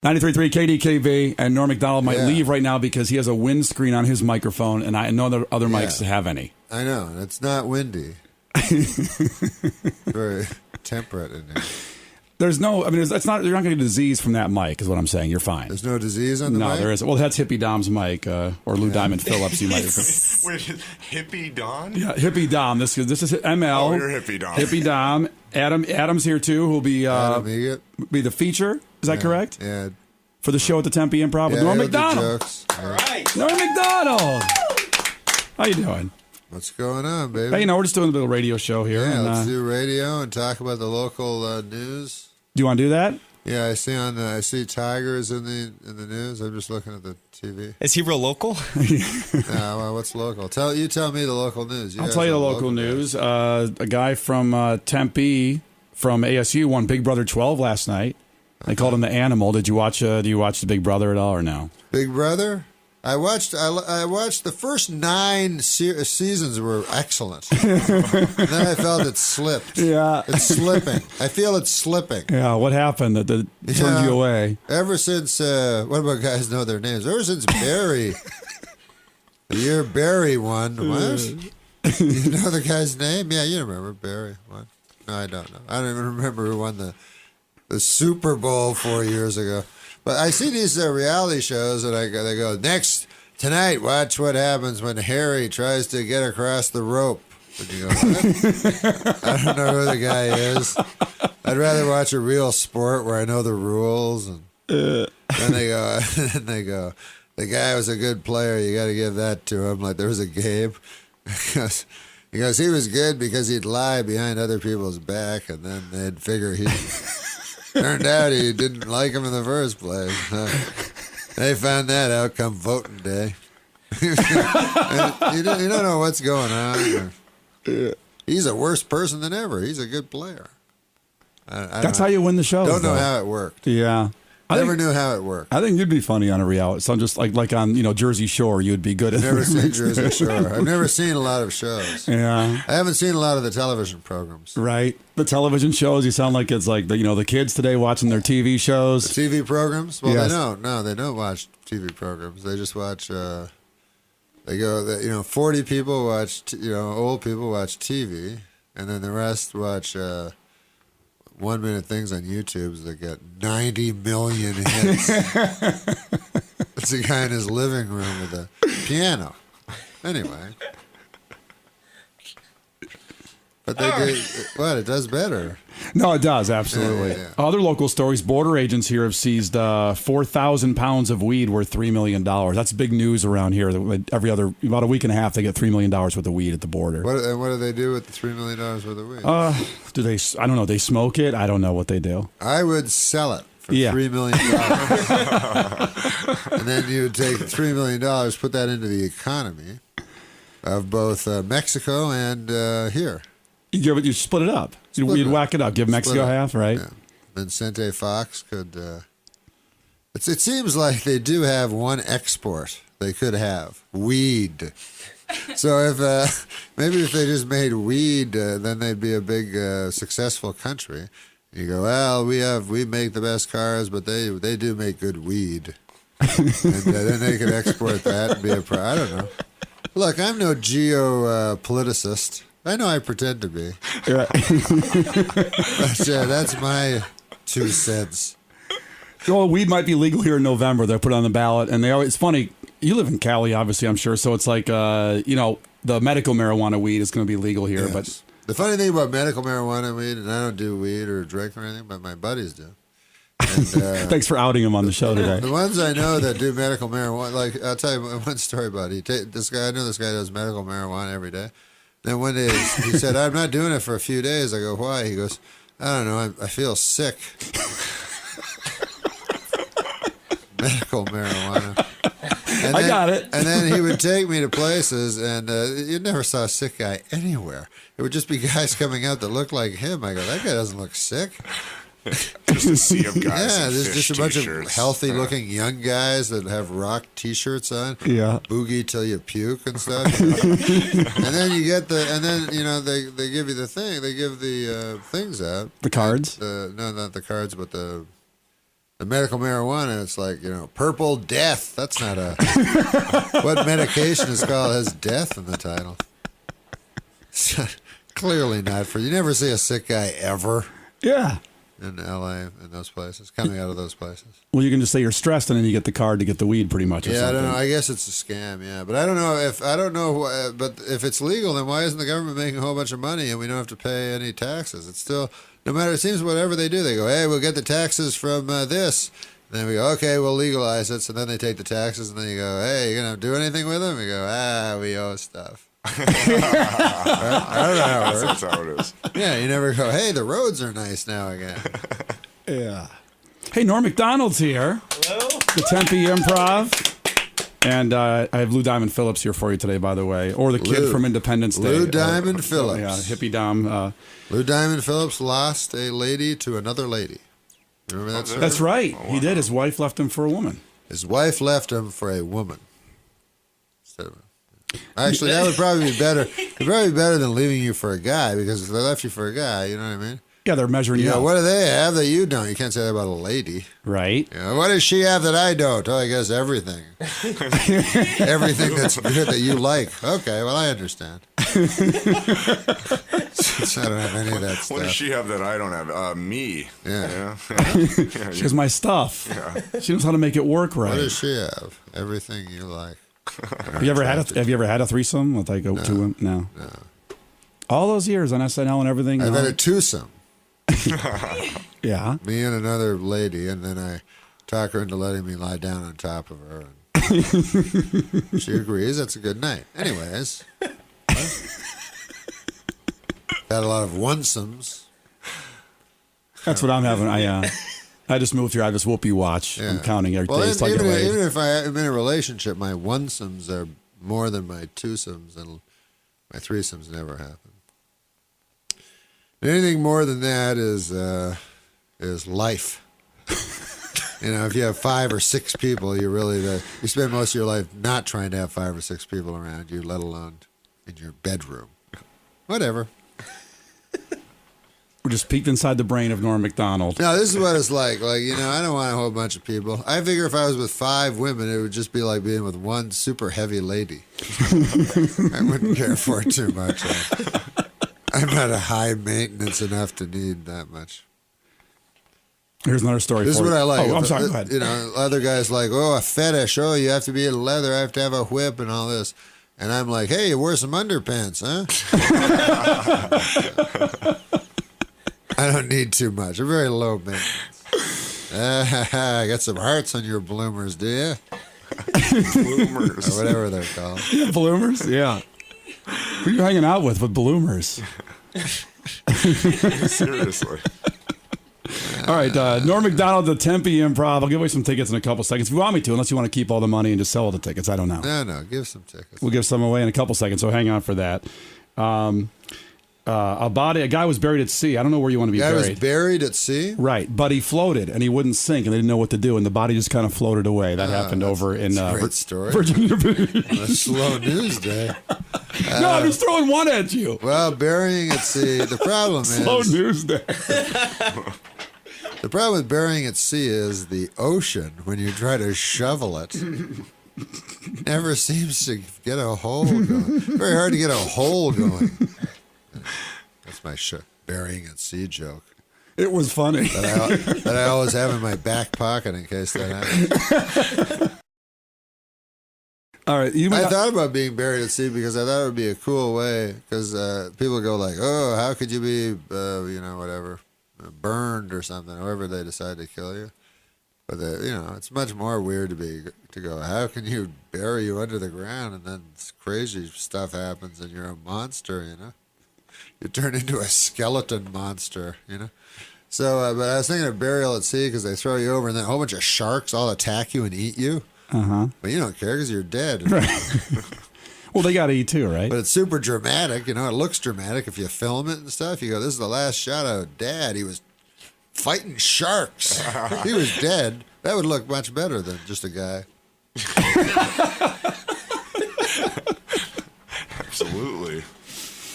93.3 KDKB, and Norm Macdonald might leave right now because he has a windscreen on his microphone, and I know that other mics have any. I know. It's not windy. Very temperate in there. There's no, I mean, it's not. You're not going to get disease from that mic, is what I'm saying. You're fine. There's no disease on the mic? No, there isn't. Well, that's Hippie Dom's mic, or Lou Diamond Phillips. You might have. Wait, Hippie Don? Yeah, Hippie Dom. This is ML. Oh, you're Hippie Dom. Hippie Dom. Adam's here too. Who'll be be the feature? Is that correct? Yeah. For the show at the Tempe Improv with Norm Macdonald. All right. Norm Macdonald. How you doing? What's going on, baby? Hey, we're just doing a little radio show here. Yeah, and, let's do radio and talk about the local news. Do you want to do that? Yeah, I see Tigers in the news. I'm just looking at the TV. Is he real local? Well, what's local? Tell me the local news. I'll tell you the local news. A guy from Tempe from ASU won Big Brother 12 last night. They called him the Animal. Did you watch? Do you watch the Big Brother at all or no? Big Brother. I watched the first 9 seasons were excellent. And then I felt it slipped. Yeah. It's slipping. I feel it's slipping. Yeah, what happened that turned you away? Ever since, what about guys know their names? Ever since Barry, the year Barry won. What? You know the guy's name? Yeah, you remember Barry. What? No, I don't know. I don't even remember who won the Super Bowl 4 years ago. But I see these reality shows, and they go, tonight, watch what happens when Harry tries to get across the rope. And you go, what? I don't know who the guy is. I'd rather watch a real sport where I know the rules. And then they go, the guy was a good player. You got to give that to him. Like there was a game. He goes, he was good because he'd lie behind other people's back, and then they'd figure he... Turned out he didn't like him in the first place. They found that out come voting day. you don't know what's going on. He's a worse person than ever. He's a good player. That's how you win the show. Don't know how it worked. Yeah. I never knew how it worked. I think you'd be funny on a reality. So just like on Jersey Shore, you'd be good at it. I've never seen Jersey Shore. I've never seen a lot of shows. Yeah. I haven't seen a lot of the television programs. Right. The television shows, you sound like it's like the kids today watching their TV shows. The TV programs? Well, yes. They don't. No, they don't watch TV programs. They just watch they go 40 people watch old people watch TV, and then the rest watch 1 minute things on YouTube that get 90 million hits. It's a guy in his living room with a piano. Anyway. But they do, what? It does better. No, it does, absolutely. Yeah. Other local stories, border agents here have seized 4,000 pounds of weed worth $3 million. That's big news around here. About a week and a half, they get $3 million worth of weed at the border. What do they do with the $3 million worth of weed? I don't know. They smoke it? I don't know what they do. I would sell it for $3 million. And then you would take $3 million, put that into the economy of both Mexico and here. You split it up. You'd whack it up. Give Mexico half, right? Yeah. Vincente Fox could... it seems like they do have one export they could have. Weed. So if maybe if they just made weed, then they'd be a big, successful country. You go, well, we make the best cars, but they do make good weed. And then they could export that and be I don't know. Look, I'm no geopoliticist. I know I pretend to be. Right. But, that's my 2 cents. Well, weed might be legal here in November. They'll put it on the ballot. And it's funny. You live in Cali, obviously, I'm sure. So it's like, the medical marijuana weed is going to be legal here. Yes. But the funny thing about medical marijuana weed, and I don't do weed or drink or anything, but my buddies do. And, thanks for outing him on the show today. The ones I know that do medical marijuana, like I'll tell you one story about it. This guy does medical marijuana every day. Then one day he said, I'm not doing it for a few days. I go, why? He goes, I don't know. I feel sick. Medical marijuana. And I got it. And then he would take me to places, and you never saw a sick guy anywhere. It would just be guys coming out that looked like him. I go, that guy doesn't look sick. Just a sea of guys. Yeah, there's just a bunch t-shirts. of healthy-looking young guys that have rock T-shirts on. Yeah, boogie till you puke and stuff. And then you get they give you the thing. They give the things out. The cards? No, not the cards, but the The medical marijuana, it's like, purple death. That's not a... What medication is called has death in the title? Clearly not for... You never see a sick guy ever Yeah. in L.A., in those places, coming out of those places. Well, you can just say you're stressed, and then you get the card to get the weed, pretty much. Or Yeah, I something. don't know. I guess it's a scam, yeah. But I don't know. But if it's legal, then why isn't the government making a whole bunch of money and we don't have to pay any taxes? It's still... No matter, it seems whatever they do, they go, hey, we'll get the taxes from this. And then we go, okay, we'll legalize it. So then they take the taxes, and then you go, hey, you going to do anything with them? We go, we owe stuff. I don't know how it works. That's how it is. Yeah, you never go, hey, the roads are nice now again. Yeah. Hey, Norm Macdonald's here. Hello. The Tempe Improv. And I have Lou Diamond Phillips here for you today, by the way. Or the kid Lou. from Independence Day. Lou Diamond Phillips. Yeah, Hippie Dom. Lou Diamond Phillips lost a lady to another lady. You remember that story? That's right. He did. His wife left him for a woman. His wife left him for a woman. Actually, that would probably be better. It'd probably be better than leaving you for a guy, because if they left you for a guy, you know what I mean? Yeah, they're measuring you out. What do they have that you don't? You can't say that about a lady. Right. What does she have that I don't? Oh, I guess everything. Everything that's good that you like. Okay, well, I understand. Since I don't have any of that stuff. What does she have that I don't have? Me. Yeah. She has my stuff. Yeah. She knows how to make it work right. What does she have? Everything you like. Have you ever had a threesome with like two women? No. All those years on SNL and everything. I've had a twosome. Yeah. Me and another lady, and then I talk her into letting me lie down on top of her. And she agrees. That's a good night. Anyways. Had a lot of onesomes. That's what I'm having. I just moved here. I just whoopee watch. Yeah. I'm counting every Well, day. even if I'm in a relationship, my onesomes are more than my twosomes, and my threesomes never happen. Anything more than that is life. If you have 5 or 6 people, you spend most of your life not trying to have 5 or 6 people around you, let alone in your bedroom. Whatever. We're just peeked inside the brain of Norm Macdonald. No, this is what it's like. I don't want a whole bunch of people. I figure if I was with 5 women, it would just be like being with one super heavy lady. I wouldn't care for it too much. I'm not a high maintenance enough to need that much. Here's another story. This is what I like. Oh, I'm sorry. Go ahead. Other guys like, a fetish. Oh, you have to be in leather. I have to have a whip and all this. And I'm like, hey, you wear some underpants, huh? I don't need too much. I'm very low maintenance. I got some hearts on your bloomers, do you? Bloomers. Or whatever they're called. Yeah, bloomers? Yeah. Who are you hanging out with bloomers? Seriously. All right, Norm Macdonald, the Tempe Improv. I'll give away some tickets in a couple seconds if you want me to, unless you want to keep all the money and just sell all the tickets. I don't know. No, give some tickets. We'll give some away in a couple seconds, so hang on for that. A guy was buried at sea. I don't know where you want to be Guy buried. was buried at sea? Right, but he floated and he wouldn't sink, and they didn't know what to do, and the body just kind of floated away. That happened over in a great story. Virginia Beach. A slow news day. No, I'm just throwing one at you. Well, burying at sea, the problem is... Slow news day. The problem with burying at sea is the ocean, when you try to shovel it, never seems to get a hole going. Very hard to get a hole going. That's my burying at sea joke. It was funny. That I always have in my back pocket in case that happens. All right, I thought about being buried at sea because I thought it would be a cool way. Because people go like, "Oh, how could you be, whatever, burned or something?" However they decide to kill you. But it's much more weird to go. How can you bury you under the ground and then crazy stuff happens and you're a monster? You turn into a skeleton monster. So, but I was thinking of burial at sea because they throw you over and then a whole bunch of sharks all attack you and eat you. But you don't care because you're dead. Right. Well, they got to eat too, right? But it's super dramatic. It looks dramatic if you film it and stuff. You go, this is the last shot of Dad. He was fighting sharks. He was dead. That would look much better than just a guy. Absolutely.